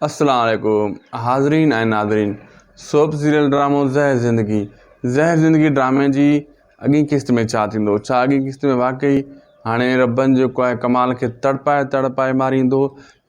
अस्सलाम वालेकुम हाज़रीन ऐं नाज़रीन। सोप सीरियल ड्रामो ज़हर ज़िंदगी ड्रामे जी अॻी क़िस्त में छा थींदो, छा अॻी क़िस्त में वाकई हाणे रब्बन जेको आहे कमाल खे तड़पाए मारींदो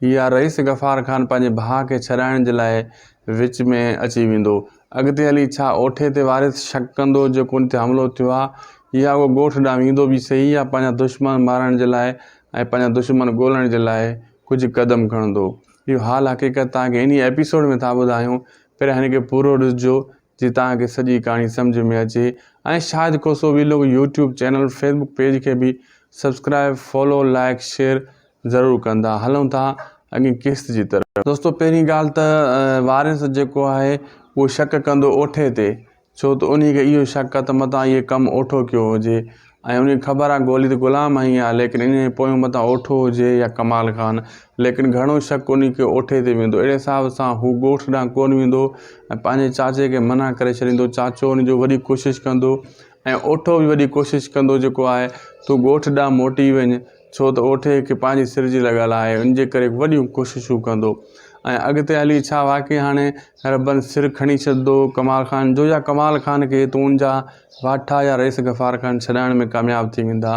या रईस गफ़ार खान पंहिंजे भाउ खे छॾाइण जे लाइ विच में अची वेंदो। अॻिते हली छा ओठे ते वारिस शक कंदो जेको उन ते हमिलो थियो आहे, या उहो ॻोठ ॾांहुं वेंदो बि सही या पंहिंजा दुश्मन मारण जे लाइ ऐं पंहिंजा दुश्मन ॻोल्हण जे लाइ कुझु क़दम खणंदो। इहो हाल हक़ीक़त तव्हांखे इन एपिसोड में था ॿुधायूं। पहिरियों हिन खे पूरो ॾिसिजो जीअं तव्हांखे सॼी कहाणी सम्झ में अचे ऐं शायदि को सो बि लोग यूट्यूब चैनल फेसबुक पेज खे बि सब्सक्राइब फॉलो लाइक शेयर ज़रूरु कंदा। हलूं था अॻी क़िस्त जी तरफ़। दोस्तो पहिरीं ॻाल्हि त वारिस जेको आहे उहो शक कंदो ओठे ते, छो त उन खे इहो शक आहे त मतां इहे कमु ओठो कयो हुजे ऐं उन खे ख़बर आहे गोली त ग़ुलाम ई आहे, लेकिन इन पोइ मतां ओठो हुजे या कमाल खान, लेकिन घणो शक उन खे ओठे ते वेंदो। अहिड़े हिसाब सां हू ॻोठ ॾांहुं कोन वेंदो ऐं पंहिंजे चाचे खे मना करे छॾींदो। चाचो उन जो वॾी कोशिशि कंदो ऐं ओठो बि वॾी कोशिशि कंदो जेको आहे तूं ॻोठ ॾांहुं मोटी वञु, छो त ओठे खे पंहिंजी सिरजी लॻल आहे, उन जे करे वॾियूं कोशिशूं कंदो। ऐं अॻिते हली छा वाकई हाणे रब्बन सिर खणी छॾंदो कमाल खान जो, या कमाल खान खे तूं उनजा वाठा या रईस गफ़ार खान छॾाइण में कामयाबु थी वेंदा।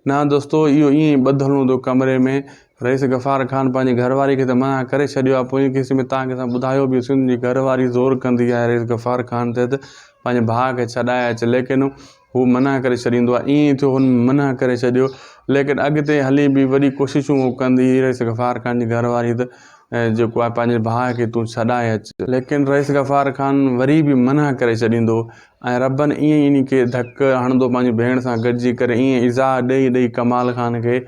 न दोस्तो, इहो ईअं ई ॿधलु हूंदो कमरे में। रईस गफ़ार खान पंहिंजी घरवारी खे त मना करे छॾियो आहे, पोइ क़िस्त में तव्हांखे असां ॿुधायो बि उनजी घरवारी ज़ोर कंदी आहे रईस गफ़ार खान ते त पंहिंजे भाउ खे छॾाए अचे, लेकिन हू मना करे छॾींदो आहे। ईअं थियो हुन मना करे छॾियो, लेकिन अॻिते हली बि वॾी कोशिशूं कंदी रईस गफ़ार खान जी घरवारी त जेको आहे पंहिंजे भाउ खे तूं छॾाए अचु, लेकिन रईस गफ़ार खान वरी बि मना करे छॾींदो ऐं रब्बन ईअं ई इन खे धक हणंदो पंहिंजी भेण सां गॾिजी करे, ईअं इज़ा ॾेई कमाल खान खे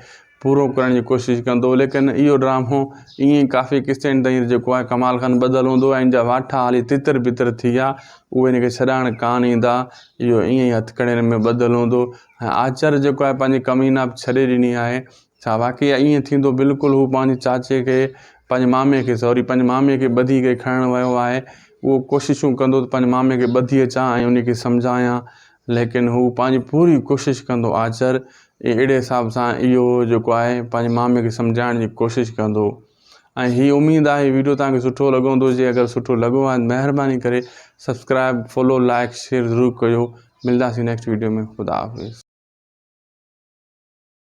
पूरो करण जी कोशिशि कंदो। लेकिन इहो ड्रामो ईअं ई काफ़ी क़िस्तनि ताईं जेको आहे कमाल खान ॿधलु हूंदो ऐं इन जा वाठा हाली तितर बितर थी विया, उहे इन खे छॾाइण कान ईंदा। इहो ईअं ई हथकड़ियुनि में ॿधलु हूंदो ऐं आचर जेको आहे पंहिंजी कमीना बि छॾे ॾिनी आहे। छा वाकई ईअं थींदो? बिल्कुलु हू पंहिंजे चाचे खे पंहिंजे मामे खे ॿधी करे खणणु वियो आहे। उहो कोशिशूं कंदो त पंहिंजे मामे खे ॿधी अचां ऐं उन खे सम्झायां, लेकिन हू पंहिंजी पूरी कोशिशि कंदो आचर अहिड़े हिसाब सां इहो जेको आहे पंहिंजे मामे खे सम्झाइण जी कोशिशि कंदो। ऐं हीअ उमेदु आहे वीडियो तव्हांखे सुठो लॻो हूंदो। जे अगरि सुठो लॻो आहे महिरबानी करे सब्सक्राइब फॉलो लाइक शेयर ज़रूरु कयो। मिलंदासीं नेक्स्ट वीडियो में। ख़ुदा हाफ़िज़।